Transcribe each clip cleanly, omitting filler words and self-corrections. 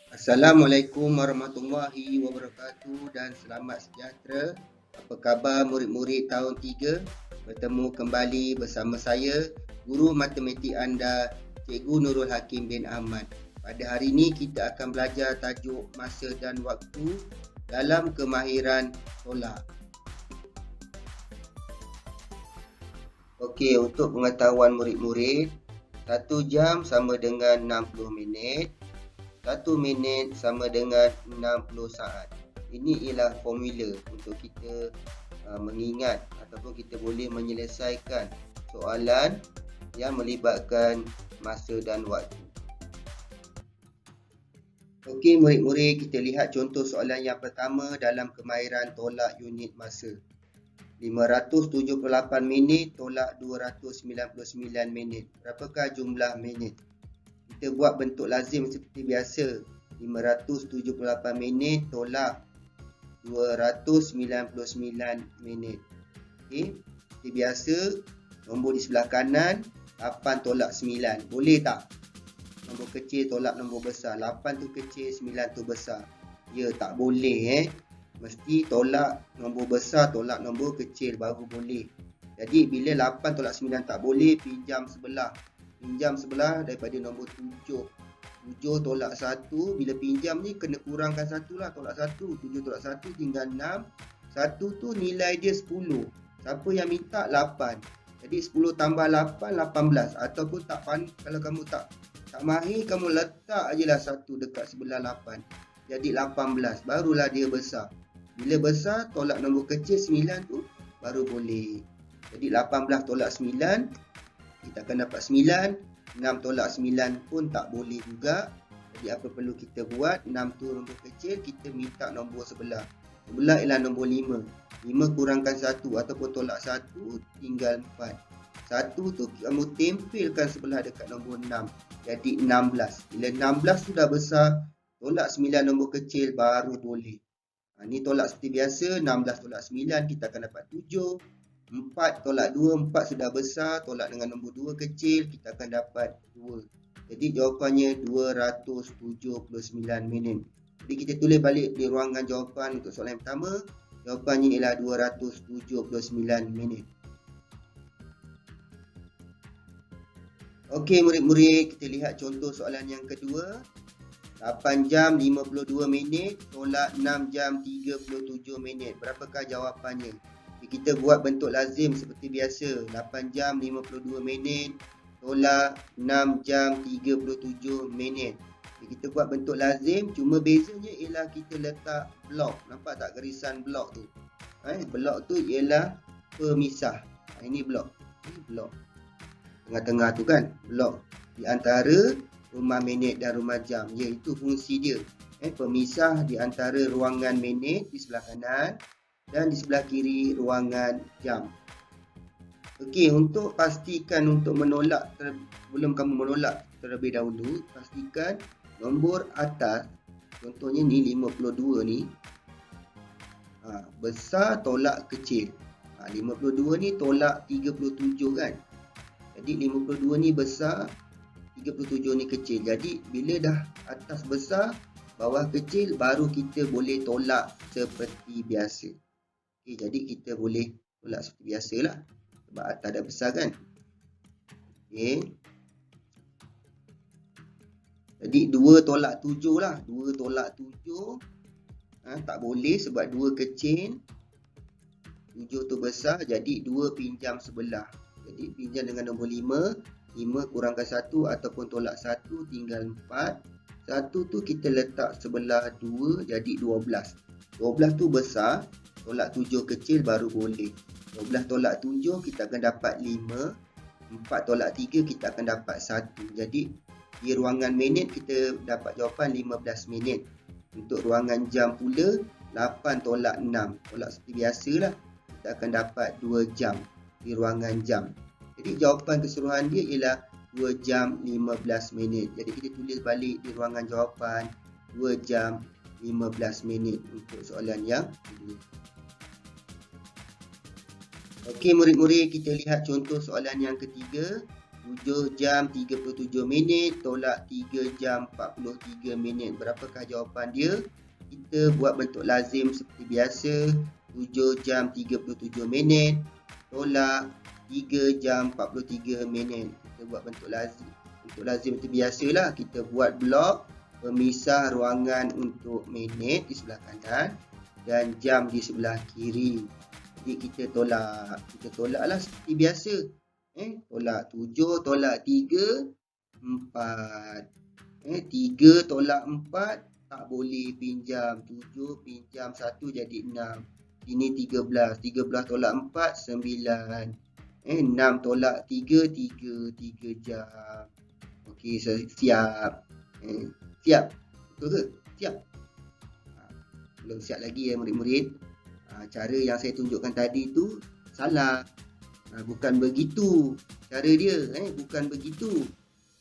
Assalamualaikum warahmatullahi wabarakatuh dan selamat sejahtera. Apa khabar murid-murid tahun 3? Bertemu kembali bersama saya, guru matematik anda, Cikgu Nurul Hakim bin Ahmad. Pada hari ini kita akan belajar tajuk masa dan waktu dalam kemahiran tolak. Okey, untuk pengetahuan murid-murid, 1 jam sama dengan 60 minit. 1 minit sama dengan 60 saat. Ini ialah formula untuk kita mengingat ataupun kita boleh menyelesaikan soalan yang melibatkan masa dan waktu. Okey murid-murid, kita lihat contoh soalan yang pertama dalam kemahiran tolak unit masa. 578 minit tolak 299 minit. Berapakah jumlah minit? Kita buat bentuk lazim seperti biasa. 578 minit tolak 299 minit. Okey, seperti biasa, nombor di sebelah kanan 8 tolak 9. Boleh tak? Nombor kecil tolak nombor besar. 8 tu kecil, 9 tu besar. Ya, tak boleh Mesti tolak nombor besar, tolak nombor kecil baru boleh. Jadi bila 8 tolak 9 tak boleh, pinjam sebelah. Pinjam sebelah daripada nombor 7. 7 tolak 1, bila pinjam ni kena kurangkan 1 lah, tolak 1. 7 tolak 1 tinggal 6. 1 tu nilai dia 10. Siapa yang minta? 8. Jadi 10 tambah 8, 18. Ataupun tak kalau kamu tak mahir, kamu letak je lah 1 dekat sebelah 8. Jadi 18. Barulah dia besar. Bila besar, tolak nombor kecil 9 tu baru boleh. Jadi 18 tolak 9, kita akan dapat 9. 6 tolak 9 pun tak boleh juga. Jadi apa perlu kita buat? 6 tu nombor kecil, kita minta nombor sebelah. Sebelah ialah nombor 5. 5 kurangkan 1 ataupun tolak 1 tinggal 4. 1 tu kamu tempelkan sebelah dekat nombor 6. Jadi 16. Bila 16 tu dah besar, tolak 9 nombor kecil baru boleh. Ni tolak seperti biasa. 16 tolak 9 kita akan dapat 7. 4 tolak 2, 4 sudah besar, tolak dengan nombor 2 kecil, kita akan dapat 2. Jadi jawapannya 279 minit. Jadi kita tulis balik di ruangan jawapan untuk soalan yang pertama. Jawapannya ialah 279 minit. Okey murid-murid, kita lihat contoh soalan yang kedua. 8 jam 52 minit tolak 6 jam 37 minit. Berapakah jawapannya? Kita buat bentuk lazim seperti biasa. 8 jam 52 minit tolak 6 jam 37 minit. Kita buat bentuk lazim, cuma bezanya ialah kita letak blok. Nampak tak garisan blok tu? Blok tu ialah pemisah. Ini blok. Ini blok. Tengah-tengah tu kan? Blok di antara rumah minit dan rumah jam. Iaitu fungsi dia. Pemisah di antara ruangan minit di sebelah kanan dan di sebelah kiri ruangan jam. Okey, untuk pastikan untuk menolak, sebelum kamu menolak terlebih dahulu, pastikan nombor atas, contohnya ni 52 ni, besar tolak kecil. 52 ni tolak 37 kan. Jadi 52 ni besar, 37 ni kecil. Jadi bila dah atas besar, bawah kecil, baru kita boleh tolak seperti biasa. Okay, jadi kita boleh tolak seperti biasa lah. Sebab atas dah besar kan. Okay. Jadi 2 tolak 7 lah. 2 tolak 7. Tak boleh sebab 2 kecil. 7 tu besar. Jadi 2 pinjam sebelah. Jadi pinjam dengan nombor 5. 5 kurangkan 1 ataupun tolak 1 tinggal 4. 1 tu kita letak sebelah 2 jadi 12. 12 tu besar. Tolak 7 kecil baru boleh. 12 tolak 7 kita akan dapat 5. 4 tolak 3 kita akan dapat 1. Jadi di ruangan minit kita dapat jawapan 15 minit. Untuk ruangan jam pula 8 tolak 6. Tolak seperti biasa lah. Kita akan dapat 2 jam di ruangan jam. Jadi jawapan keseluruhan dia ialah 2 jam 15 minit. Jadi kita tulis balik di ruangan jawapan 2 jam 15 minit untuk soalan yang kedua. Okey murid-murid, kita lihat contoh soalan yang ketiga. 7 jam 37 minit tolak 3 jam 43 minit. Berapakah jawapan dia? Kita buat bentuk lazim seperti biasa. 7 jam 37 minit tolak 3 jam 43 minit. Kita buat bentuk lazim. Bentuk lazim itu biasalah. Kita buat blok pemisah ruangan untuk minit di sebelah kanan dan jam di sebelah kiri. Jadi kita tolaklah seperti biasa. Tolak 7 tolak 3 4. 3 tolak 4 tak boleh pinjam. 7 pinjam 1 jadi 6. Ini 13. 13 tolak 4 9. 6 tolak 3 3 jam. Okey, siap. Siap. Betul ke? Siap. Belum siap lagi murid-murid. Cara yang saya tunjukkan tadi tu salah. Bukan begitu cara dia. Bukan begitu.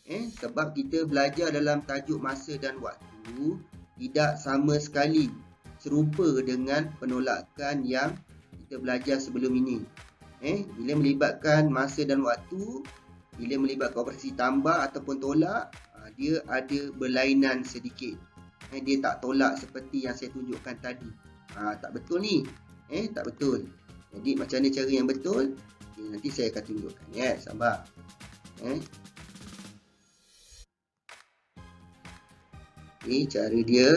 Sebab kita belajar dalam tajuk masa dan waktu tidak sama sekali serupa dengan penolakan yang kita belajar sebelum ini. Bila melibatkan masa dan waktu, bila melibatkan operasi tambah ataupun tolak, dia ada berlainan sedikit. Dia tak tolak seperti yang saya tunjukkan tadi. Tak betul ni. Tak betul. Jadi macam mana cara yang betul? Nanti saya akan tunjukkan. Sabar. Cara dia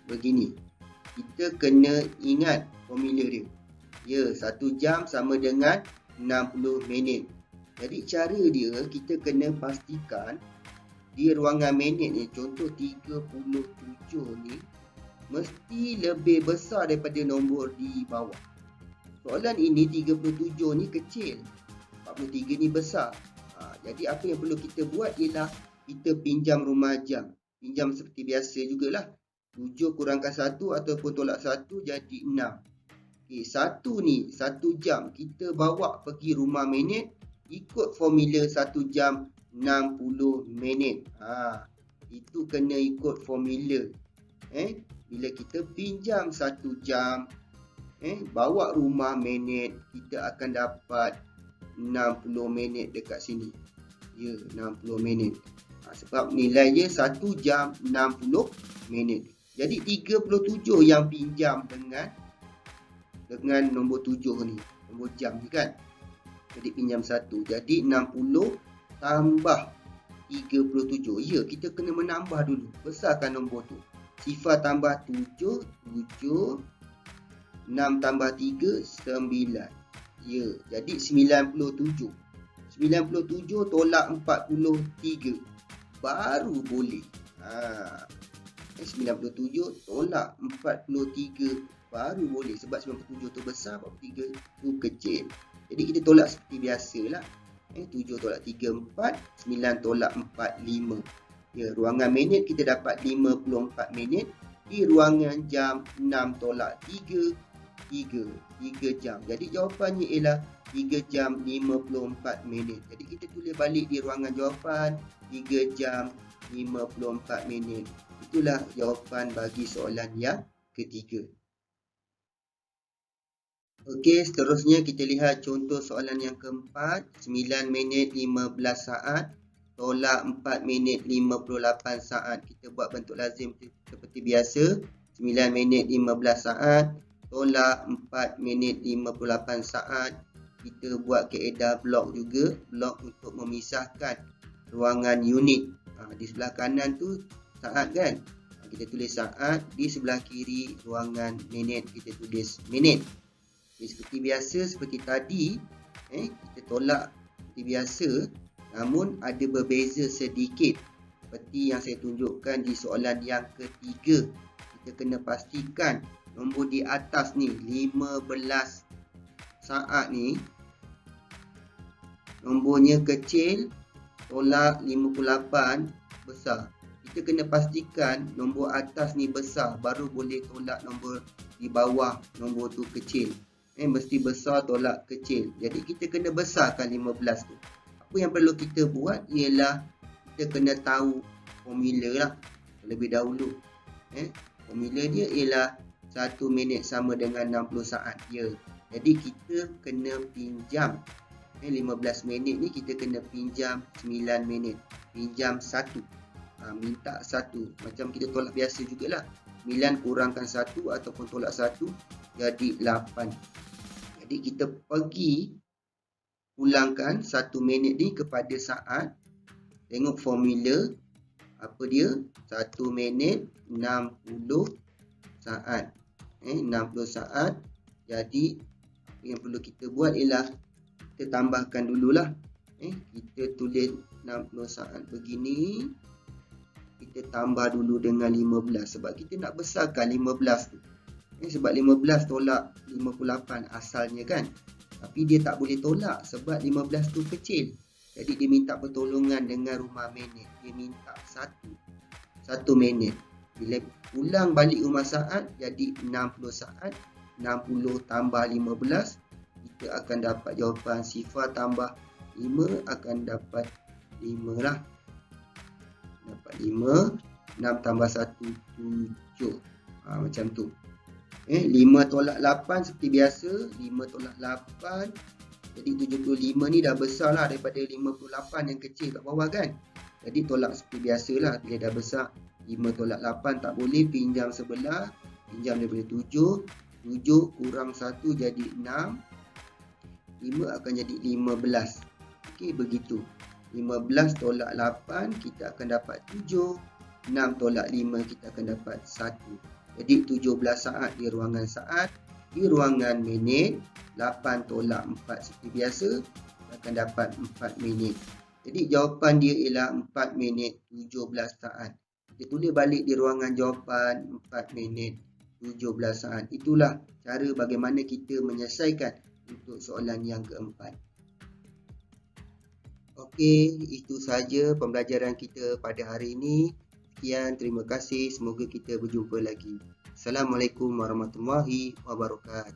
begini. Kita kena ingat formula dia. 1 jam sama dengan 60 minit. Jadi cara dia, kita kena pastikan di ruangan minit ni, contoh 37 ni, mesti lebih besar daripada nombor di bawah. Soalan ini 37 ni kecil, 43 ni besar. Jadi apa yang perlu kita buat ialah kita pinjam rumah jam. Pinjam seperti biasa jugalah. 7 kurangkan 1 ataupun tolak 1 jadi 6. 1 ni 1 jam kita bawa pergi rumah minit ikut formula 1 jam 60 minit. Itu kena ikut formula. Bila kita pinjam 1 jam bawa rumah minit, kita akan dapat 60 minit dekat sini. 60 minit. Sebab nilainya 1 jam 60 minit. Jadi 37 yang pinjam dengan nombor 7 ni, nombor jam ni kan. Jadi pinjam 1. Jadi 60 tambah 37. Kita kena menambah dulu. Besarkan nombor tu. Sifar tambah 7, 6 tambah 3, 9. Jadi 97. 97 tolak 43. Baru boleh. 97 tolak 43 baru boleh. Sebab 97 tu besar, 43 tu kecil. Jadi kita tolak seperti biasalah. 7 tolak 3, 4. 9 tolak 4, 5. Ruangan minit kita dapat 54 minit. Di ruangan jam 6 tolak 3 jam. Jadi jawapannya ialah 3 jam 54 minit. Jadi kita tulis balik di ruangan jawapan 3 jam 54 minit. Itulah jawapan bagi soalan yang ketiga. Okey, seterusnya kita lihat contoh soalan yang keempat. 9 minit 15 saat tolak 4 minit 58 saat. Kita buat bentuk lazim seperti biasa. 9 minit 15 saat tolak 4 minit 58 saat. Kita buat kaedah blok juga. Blok untuk memisahkan ruangan unit. Di sebelah kanan tu saat kan. Kita tulis saat. Di sebelah kiri ruangan minit. Kita tulis minit. Seperti biasa, seperti tadi. Kita tolak seperti biasa. Namun ada berbeza sedikit. Seperti yang saya tunjukkan di soalan yang ketiga. Kita kena pastikan nombor di atas ni 15 saat ni nombornya kecil, tolak 58 besar. Kita kena pastikan nombor atas ni besar, baru boleh tolak nombor di bawah nombor tu kecil. Mesti besar tolak kecil. Jadi kita kena besarkan 15 tu. Apa yang perlu kita buat ialah kita kena tahu formula lah terlebih dahulu. Formula dia ialah 1 minit sama dengan 60 saat. Jadi kita kena pinjam 15 minit ni kita kena pinjam 9 minit. Pinjam 1. Minta 1. Macam kita tolak biasa jugalah. 9 kurangkan 1 ataupun tolak 1 jadi 8. Jadi kita pergi pulangkan 1 minit ni kepada saat. Tengok formula. Apa dia? 1 minit 60 saat. 60 saat. Jadi apa yang perlu kita buat ialah kita tambahkan dululah. Kita tulis 60 saat begini. Kita tambah dulu dengan 15 sebab kita nak besarkan 15 tu. Sebab 15 tolak 58 asalnya kan. Tapi dia tak boleh tolak sebab 15 tu kecil. Jadi dia minta pertolongan dengan rumah minit. Dia minta 1 minit. Bila ulang balik rumah saat jadi 60 saat. 60 tambah 15. Kita akan dapat jawapan sifar tambah 5 akan dapat 5 lah. Dapat 5. 6 tambah 1 7. Macam tu. 5 tolak 8 seperti biasa. 5 tolak 8. Jadi 75 ni dah besar lah daripada 58 yang kecil kat bawah kan. Jadi tolak seperti biasa lah. Bila dah besar 5 tolak 8 tak boleh. Pinjam sebelah. Pinjam daripada 7. 7 kurang 1 jadi 6. 5 akan jadi 15. Okey, begitu. 15 tolak 8 kita akan dapat 7. 6 tolak 5 kita akan dapat 1. Jadi 17 saat di ruangan saat. Di ruangan minit 8 tolak 4 seperti biasa akan dapat 4 minit. Jadi jawapan dia ialah 4 minit 17 saat. Kita tulis balik di ruangan jawapan 4 minit 17 saat. Itulah cara bagaimana kita menyelesaikan untuk soalan yang keempat. Okey, itu saja pembelajaran kita pada hari ini. Sekian, terima kasih. Semoga kita berjumpa lagi. Assalamualaikum warahmatullahi wabarakatuh.